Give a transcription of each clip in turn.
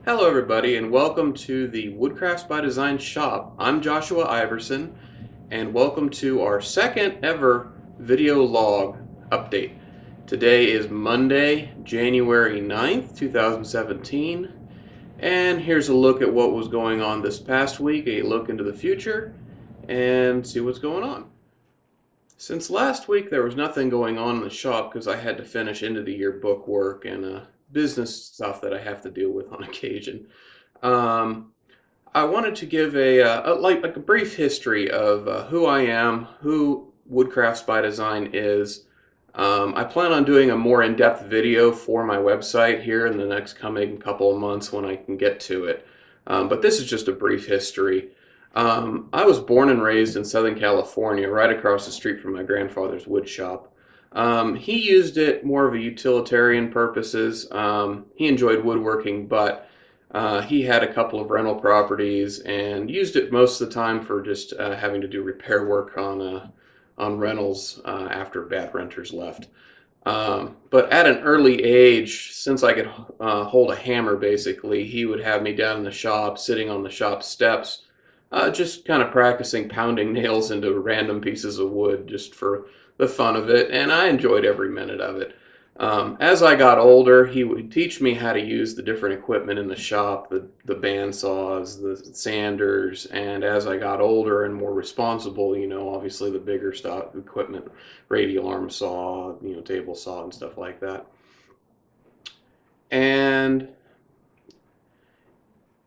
Hello everybody and welcome to the Woodcrafts by Design shop. I'm Joshua Iverson and welcome to our second ever video log update. Today is Monday, January 9th, 2017, and here's a look at what was going on this past week, a look into the future, and see what's going on. Since last week there was nothing going on in the shop because I had to finish end of the year book work and business stuff that I have to deal with on occasion. Um, I wanted to give a brief history of who I am, who Woodcrafts by Design is. I plan on doing a more in-depth video for my website here in the next coming couple of months when I can get to it. But this is just a brief history. I was born and raised in Southern California, right across the street from my grandfather's wood shop. He used it more of a utilitarian purposes. He enjoyed woodworking, but he had a couple of rental properties and used it most of the time for just having to do repair work on rentals after bad renters left. But at an early age, since I could hold a hammer basically, he would have me down in the shop, sitting on the shop steps, just kind of practicing pounding nails into random pieces of wood just for the fun of it, and I enjoyed every minute of it. As I got older, he would teach me how to use the different equipment in the shop, the band saws, the sanders, and as I got older and more responsible, obviously the bigger stuff, equipment, radial arm saw, table saw and stuff like that. And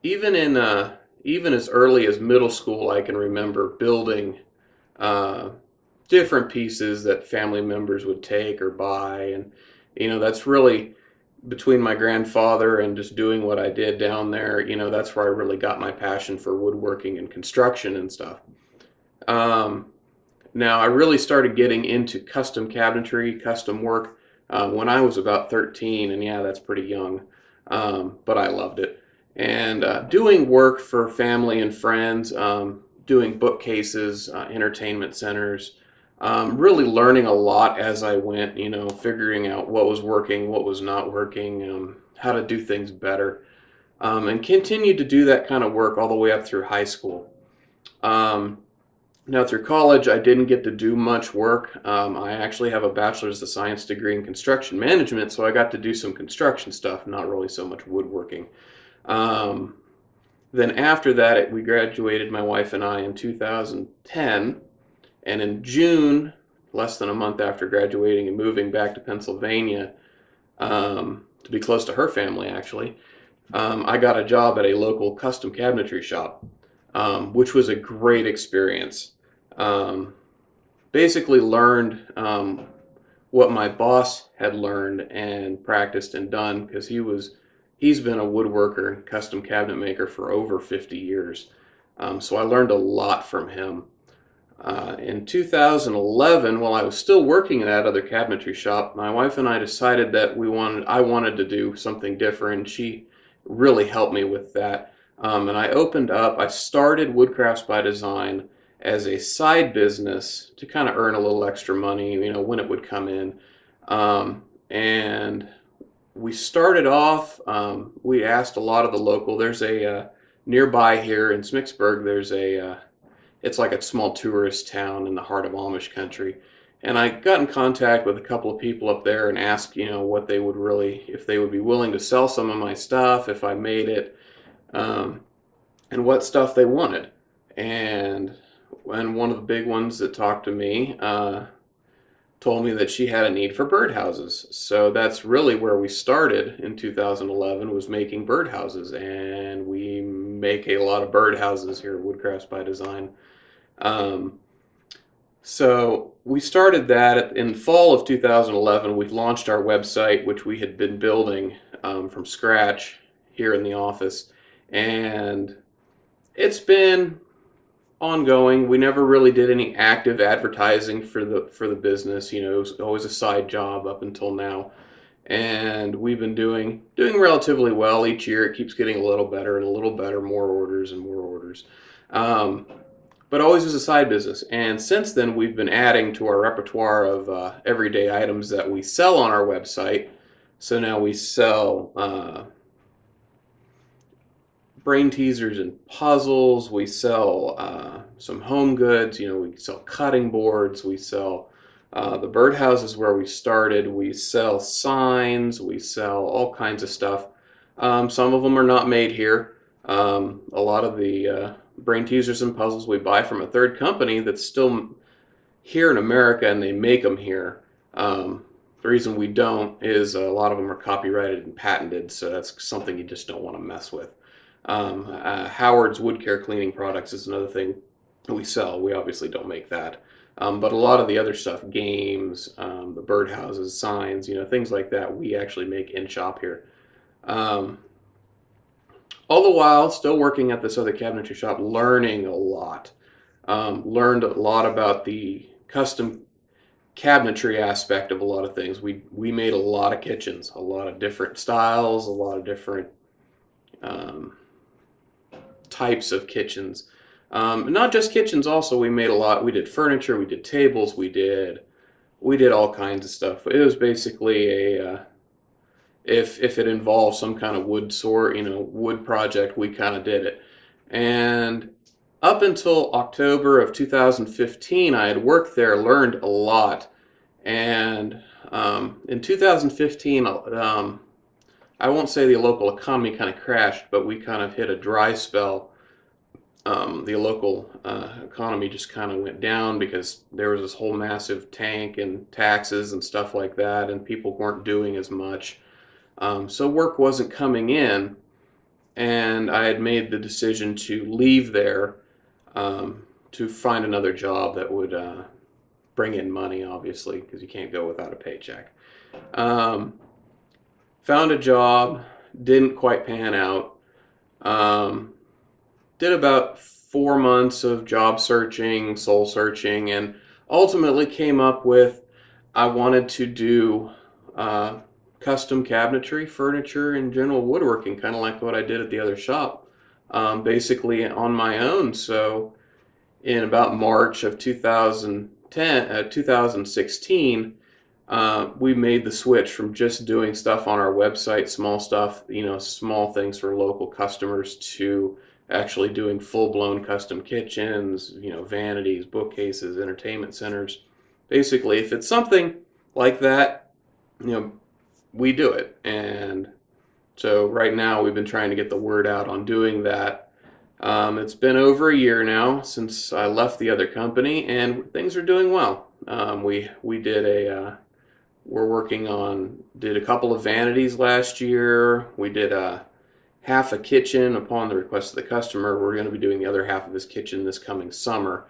even as early as middle school, I can remember building uh, different pieces that family members would take or buy, and that's really between my grandfather and just doing what I did down there. That's where I really got my passion for woodworking and construction and stuff. Um, Now I really started getting into custom cabinetry, custom work when I was about 13, and yeah, that's pretty young, but I loved it. And doing work for family and friends, doing bookcases, entertainment centers, really learning a lot as I went, figuring out what was working, what was not working, how to do things better, and continued to do that kind of work all the way up through high school. Um, Now through college, I didn't get to do much work. I actually have a bachelor's of science degree in construction management, so I got to do some construction stuff, not really so much woodworking. Um, then after that, we graduated, my wife and I, in 2010, and in June, less than a month after graduating and moving back to Pennsylvania, to be close to her family actually, I got a job at a local custom cabinetry shop, which was a great experience. Um, Basically learned what my boss had learned and practiced and done because he's been a woodworker and custom cabinet maker for over 50 years. So I learned a lot from him. In 2011, while I was still working at that other cabinetry shop, my wife and I decided that I wanted to do something different. She really helped me with that. And I started Woodcrafts by Design as a side business to kind of earn a little extra money, when it would come in. And we started off, we asked a lot of the local, there's nearby here in Smicksburg, it's like a small tourist town in the heart of Amish country. And I got in contact with a couple of people up there and asked, what they would if they would be willing to sell some of my stuff if I made it, and what stuff they wanted. And one of the big ones that talked to me told me that she had a need for birdhouses. So that's really where we started in 2011, was making birdhouses, and we make a lot of birdhouses here at Woodcrafts by Design. Um, so we started that in fall of 2011. We launched our website, which we had been building from scratch here in the office, and it's been ongoing. We never really did any active advertising for the business. It was always a side job up until now, and we've been doing relatively well each year. It keeps getting a little better and a little better, more orders and more orders, but always as a side business. And since then, we've been adding to our repertoire of everyday items that we sell on our website. So now we sell brain teasers and puzzles. We sell some home goods. We sell cutting boards. We sell the birdhouses where we started. We sell signs. We sell all kinds of stuff. Some of them are not made here. A lot of the brain teasers and puzzles we buy from a third company that's still here in America, and they make them here. The reason we don't is a lot of them are copyrighted and patented, so that's something you just don't want to mess with. Howard's wood care cleaning products is another thing we sell. We obviously don't make that. But a lot of the other stuff, games, the birdhouses, signs, things like that, we actually make in shop here. All the while, still working at this other cabinetry shop, learning a lot. Learned a lot about the custom cabinetry aspect of a lot of things. We made a lot of kitchens, a lot of different styles, a lot of different types of kitchens. Not just kitchens, also we made a lot. We did furniture, we did tables, we did all kinds of stuff. It was basically a if it involved some kind of wood project, we kind of did it. And up until October of 2015, I had worked there, learned a lot. And in 2015, I won't say the local economy kind of crashed, but we kind of hit a dry spell. The local economy just kind of went down because there was this whole massive tank and taxes and stuff like that, and people weren't doing as much. So work wasn't coming in, and I had made the decision to leave there to find another job that would bring in money, obviously, because you can't go without a paycheck. Found a job, didn't quite pan out. Did about 4 months of job searching, soul searching, and ultimately came up with I wanted to do custom cabinetry, furniture, and general woodworking, kind of like what I did at the other shop, basically on my own. So in about March of 2016, we made the switch from just doing stuff on our website, small stuff, small things for local customers, to actually doing full-blown custom kitchens, vanities, bookcases, entertainment centers. Basically, if it's something like that, we do it. And so right now we've been trying to get the word out on doing that. It's been over a year now since I left the other company, and things are doing well. Did a couple of vanities last year. We did half a kitchen upon the request of the customer. We're going to be doing the other half of this kitchen this coming summer.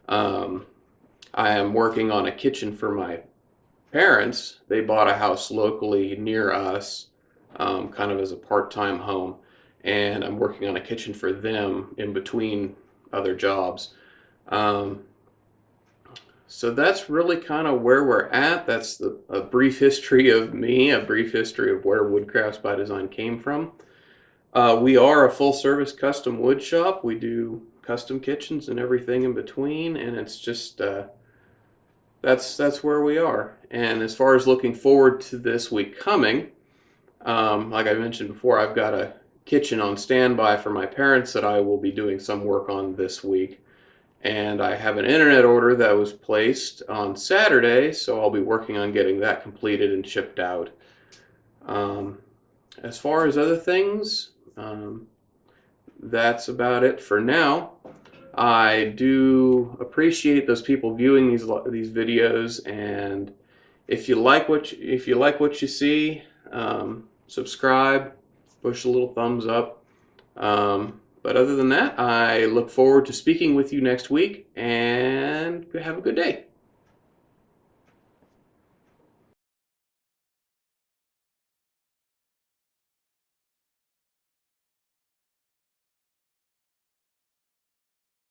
I am working on a kitchen for my parents. They bought a house locally near us, kind of as a part-time home, and I'm working on a kitchen for them in between other jobs. So that's really kind of where we're at. That's a brief history of me, a brief history of where Woodcrafts by Design came from. We are a full-service custom wood shop. We do custom kitchens and everything in between, and it's just that's where we are. And as far as looking forward to this week coming, like I mentioned before, I've got a kitchen on standby for my parents that I will be doing some work on this week. And I have an internet order that was placed on Saturday, so I'll be working on getting that completed and shipped out. As far as other things, that's about it for now. I do appreciate those people viewing these videos, and if you like what you see, subscribe, push a little thumbs up. But other than that, I look forward to speaking with you next week, and have a good day.